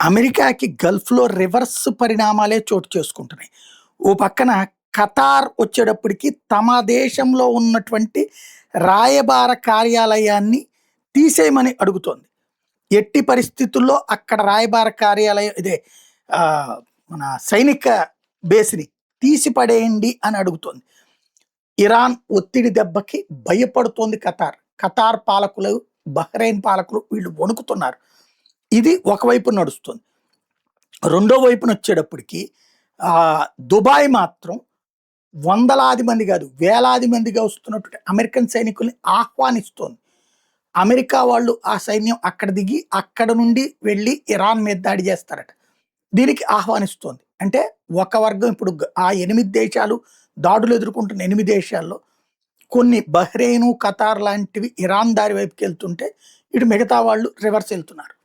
అమెరికాకి గల్ఫ్‌లో రివర్స్ పరిణామాలే చోటు చేసుకుంటున్నాయి. ఓ పక్కన ఖతార్ వచ్చేటప్పటికి తమ దేశంలో ఉన్నటువంటి రాయబార కార్యాలయాన్ని తీసేయమని అడుగుతోంది. ఎట్టి పరిస్థితుల్లో అక్కడ రాయబార కార్యాలయం ఇదే ఆహ్, మన సైనిక బేస్‌ని తీసి పడేయండి అని అడుగుతోంది. ఇరాన్ ఒత్తిడి దెబ్బకి భయపడుతోంది ఖతార్. ఖతార్ పాలకులు, బహ్రెయిన్ పాలకులు వీళ్ళు వణుకుతున్నారు. ఇది ఒకవైపు నడుస్తుంది. రెండో వైపునొచ్చేటప్పటికి దుబాయ్ మాత్రం వందలాది మంది కాదు, వేలాది మందిగా వస్తున్నటువంటి అమెరికన్ సైనికుల్ని ఆహ్వానిస్తోంది. అమెరికా వాళ్ళు ఆ సైన్యం అక్కడ దిగి, అక్కడ నుండి వెళ్ళి ఇరాన్ మీద దాడి చేస్తారట. దీనికి ఆహ్వానిస్తోంది. అంటే ఒక వర్గం ఇప్పుడు ఆ 8 దేశాలు దాడులు ఎదుర్కొంటున్న 8 దేశాల్లో కొన్ని బహ్రెయిను, ఖతార్ లాంటివి ఇరాన్ దారి వైపుకెళ్తుంటే, ఇటు మిగతా వాళ్ళు రివర్స్ ఎళ్తున్నారు.